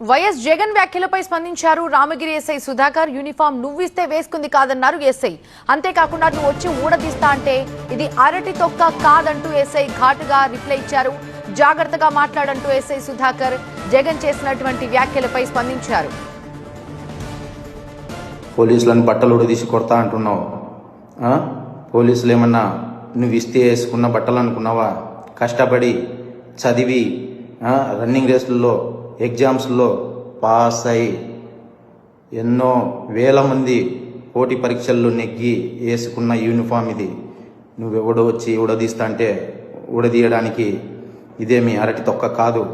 YS Jagan వ్యాఖ్యలపై స్పందించారు Ramagiri SI Sudhakar. Uniform నువ్విస్తే వేసుకుంది కాదన్నారు ఎస్ఐ. అంతేకాకుండా నువ్వు వచ్చి ఊడదీస్తా అంటే ఇది అరటి తొక్క కాదంటూ ఎస్ఐ ఘాటుగా రిప్లై ఇచ్చారు. జాగ్రత్తగా మాట్లాడంటూ ఎస్ఐ సుధాకర్ జగన్ చేసినటువంటి వ్యాఖ్యలపై స్పందించారు. పోలీసులను బట్టలు ఉడదీసి కొడతా అంటున్నావు. పోలీసులు ఏమన్నా నువ్వు ఇస్తే వేసుకున్న బట్టలు అనుకున్నావా? కష్టపడి చదివి రన్నింగ్ రేసుల్లో ఎగ్జామ్స్లో పాస్ అయి ఎన్నో వేల మంది పోటీ పరీక్షల్లో నెగ్గి వేసుకున్న యూనిఫామ్ ఇది. నువ్వెవడో వచ్చి ఉడదీస్తా అంటే ఉడదీయడానికి ఇదేమి అరటి తొక్క కాదు.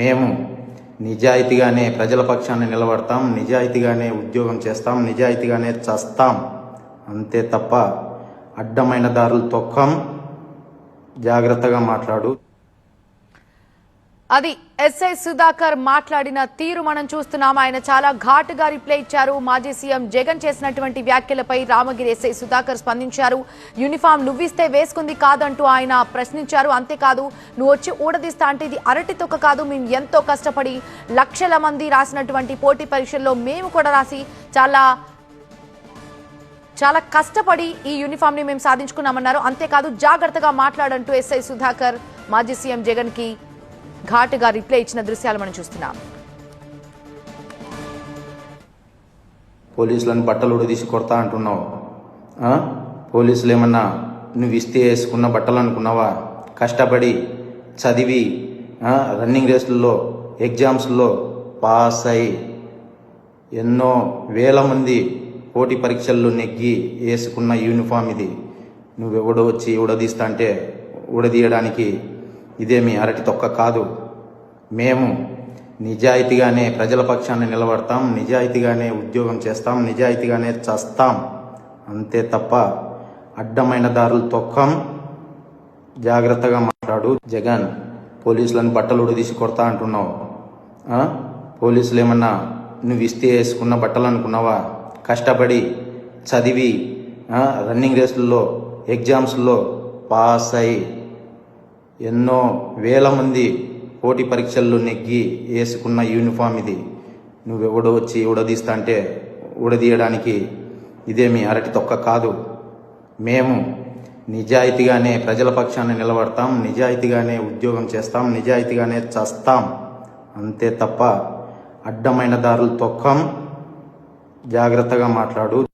మేము నిజాయితీగానే ప్రజల పక్షాన్ని నిలబడతాం, నిజాయితీగానే ఉద్యోగం చేస్తాం, నిజాయితీగానే చస్తాం. అంతే తప్ప అడ్డమైన దారులు తొక్కం. జాగ్రత్తగా మాట్లాడు. అది ఎస్ఐ సుధాకర్ మాట్లాడిన తీరు మనం చూస్తున్నాం. ఆయన చాలా ఘాటుగా రిప్లై ఇచ్చారు. మాజీ సీఎం జగన్ చేసినటువంటి వ్యాఖ్యలపై రామగిరి ఎస్ఐ సుధాకర్ స్పందించారు. యూనిఫామ్ నువ్విస్తే వేసుకుంది కాదంటూ ఆయన ప్రశ్నించారు. అంతేకాదు నువ్వు వచ్చి ఊడదీస్తా అంటే ఇది అరటి తొక్క కాదు, మేము ఎంతో కష్టపడి లక్షల మంది రాసినటువంటి పోటీ పరీక్షల్లో మేము కూడా రాసి చాలా కష్టపడి ఈ యూనిఫామ్ ని మేము సాధించుకున్నామన్నారు. అంతేకాదు జాగ్రత్తగా మాట్లాడంటూ ఎస్ఐ సుధాకర్ మాజీ సీఎం జగన్ కి ఘాటుగా రిప్లై ఇచ్చిన దృశ్యాలు మనం చూస్తున్నాం. పోలీసులను బట్టలు ఉడదీసి కొడతా అంటున్నావు. పోలీసులు ఏమన్నా నువ్వు ఇస్తే వేసుకున్న బట్టలు అనుకున్నావా? కష్టపడి చదివి రన్నింగ్ రేసుల్లో ఎగ్జామ్స్లో పాస్ అయి ఎన్నో వేల మంది పోటీ పరీక్షల్లో నెగ్గి వేసుకున్న యూనిఫామ్ ఇది. నువ్వెవడో వచ్చి ఉడదీస్తా అంటే ఉడదీయడానికి ఇదేమి అరటి తొక్క కాదు. మేము నిజాయితీగానే ప్రజల పక్షాన్ని నిలబడతాం, నిజాయితీగానే ఉద్యోగం చేస్తాం, నిజాయితీగానే చస్తాం. అంతే తప్ప అడ్డమైన దారులు తొక్కం. జాగ్రత్తగా మాట్లాడు. జగన్ పోలీసులను బట్టలు ఉడదీసి కొడతా అంటున్నావు. పోలీసులు ఏమన్నా నువ్వు ఇస్తే వేసుకున్న బట్టలు అనుకున్నావా? కష్టపడి చదివి రన్నింగ్ రేసుల్లో ఎగ్జామ్స్లో పాస్ అయి ఎన్నో వేల మంది పోటీ పరీక్షల్లో నెగ్గి వేసుకున్న యూనిఫామ్ ఇది. నువ్వెవడో వచ్చి ఉడదీస్తా అంటే ఉడదీయడానికి ఇదేమి అరటి తొక్క కాదు. మేము నిజాయితీగానే ప్రజల పక్షాన్ని నిలబడతాం, నిజాయితీగానే ఉద్యోగం చేస్తాం, నిజాయితీగానే చస్తాం. అంతే తప్ప అడ్డమైన దారులు తొక్కం. జాగ్రత్తగా మాట్లాడు.